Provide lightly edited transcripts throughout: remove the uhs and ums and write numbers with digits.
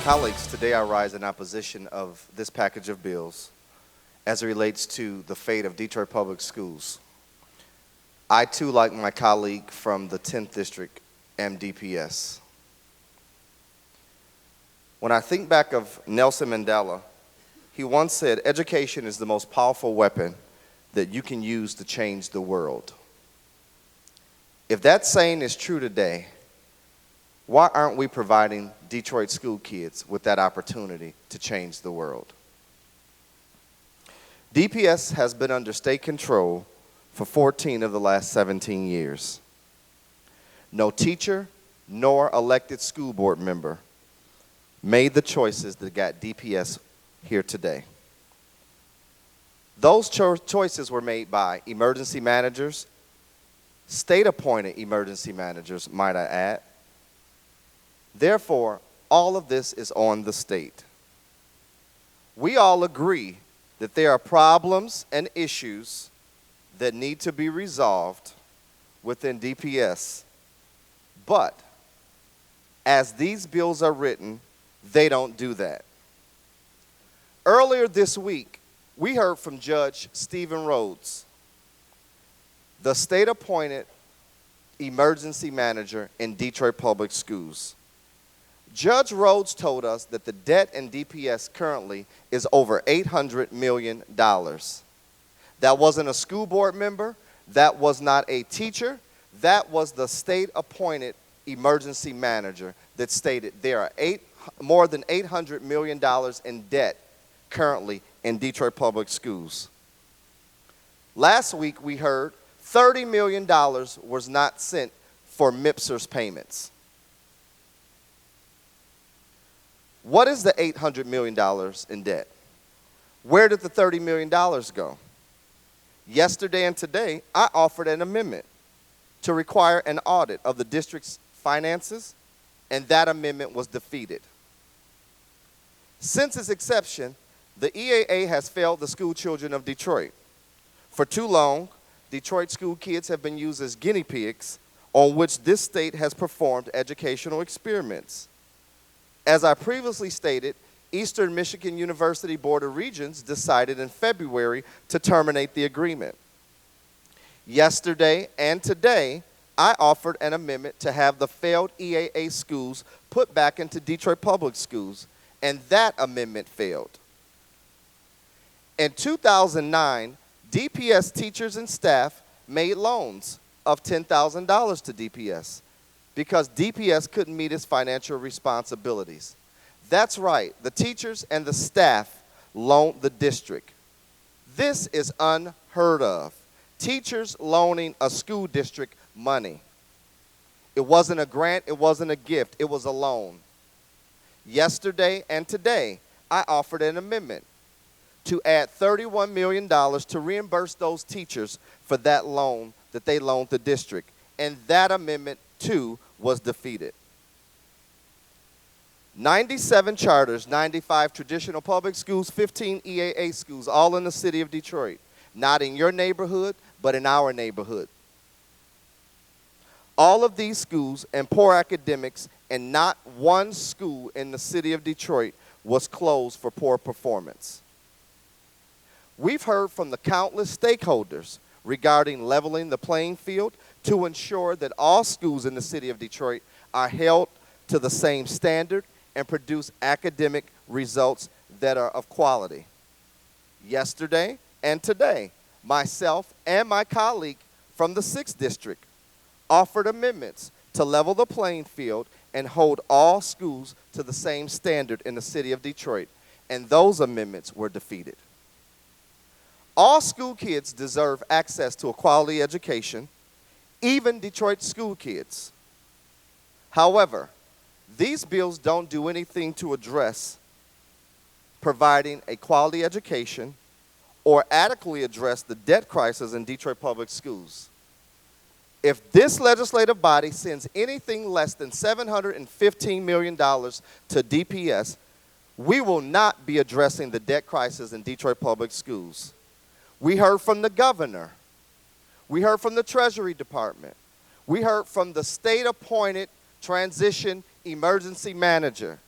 Colleagues, today I rise in opposition of this package of bills as it relates to the fate of Detroit Public Schools. I too, like my colleague from the 10th District, am DPS. When I think back of Nelson Mandela, he once said, education is the most powerful weapon that you can use to change the world. If that saying is true today, why aren't we providing Detroit school kids with that opportunity to change the world? DPS has been under state control for 14 of the last 17 years. No teacher nor elected school board member made the choices that got DPS here today. Those choices were made by emergency managers, state-appointed emergency managers, might I add. Therefore, all of this is on the state. We all agree that there are problems and issues that need to be resolved within DPS, but as these bills are written, they don't do that. Earlier this week, we heard from Judge Stephen Rhodes, the state-appointed emergency manager in Detroit Public Schools. Judge Rhodes told us that the debt in DPS currently is over $800 million. That wasn't a school board member. That was not a teacher. That was the state-appointed emergency manager that stated there are more than $800 million in debt currently in Detroit Public Schools. Last week we heard $30 million was not sent for MIPSR's payments. What is the $800 million in debt? Where did the $30 million go? Yesterday and today, I offered an amendment to require an audit of the district's finances, and that amendment was defeated. Since its inception, the EAA has failed the school children of Detroit. For too long, Detroit school kids have been used as guinea pigs on which this state has performed educational experiments. As I previously stated, Eastern Michigan University Board of Regents decided in February to terminate the agreement. Yesterday and today, I offered an amendment to have the failed EAA schools put back into Detroit Public Schools, and that amendment failed. In 2009, DPS teachers and staff made loans of $10,000 to DPS because DPS couldn't meet its financial responsibilities. That's right, the teachers and the staff loaned the district. This is unheard of. Teachers loaning a school district money. It wasn't a grant, it wasn't a gift, it was a loan. Yesterday and today, I offered an amendment to add $31 million to reimburse those teachers for that loan that they loaned the district. And that amendment, too, was defeated. 97 charters, 95 traditional public schools, 15 EAA schools, all in the city of Detroit. Not in your neighborhood, but in our neighborhood. All of these schools and poor academics, and not one school in the city of Detroit was closed for poor performance. We've heard from the countless stakeholders regarding leveling the playing field to ensure that all schools in the city of Detroit are held to the same standard and produce academic results that are of quality. Yesterday and today, myself and my colleague from the 6th District offered amendments to level the playing field and hold all schools to the same standard in the city of Detroit, and those amendments were defeated. All school kids deserve access to a quality education, even Detroit school kids. However, these bills don't do anything to address providing a quality education or adequately address the debt crisis in Detroit Public Schools. If this legislative body sends anything less than $715 million to DPS, we will not be addressing the debt crisis in Detroit Public Schools. We heard from the governor. We heard from the Treasury Department. We heard from the state-appointed transition emergency manager.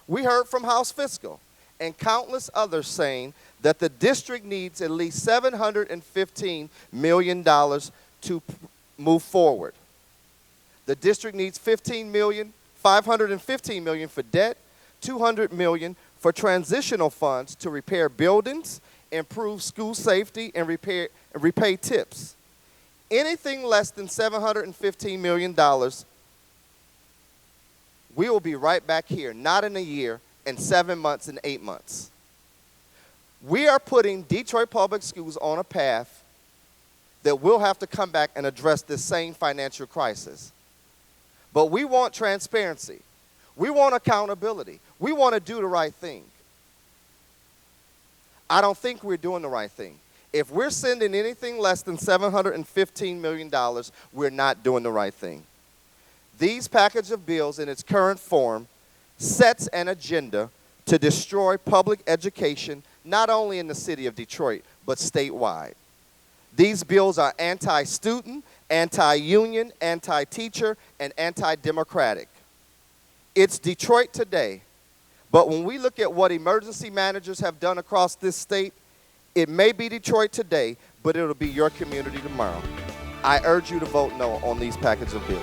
We heard from House Fiscal and countless others saying that the district needs at least $715 million to move forward. The district needs $515 million for debt, $200 million for transitional funds to repair buildings, improve school safety, and repay tips. Anything less than $715 million, we will be right back here, not in a year, in 7 months and 8 months. We are putting Detroit Public Schools on a path that we'll have to come back and address this same financial crisis. But we want transparency. We want accountability. We want to do the right thing. I don't think we're doing the right thing. If we're sending anything less than $715 million, we're not doing the right thing. These package of bills in its current form sets an agenda to destroy public education, not only in the city of Detroit, but statewide. These bills are anti-student, anti-union, anti-teacher, and anti-democratic. It's Detroit today, but when we look at what emergency managers have done across this state, it may be Detroit today, but it'll be your community tomorrow. I urge you to vote no on these package of bills.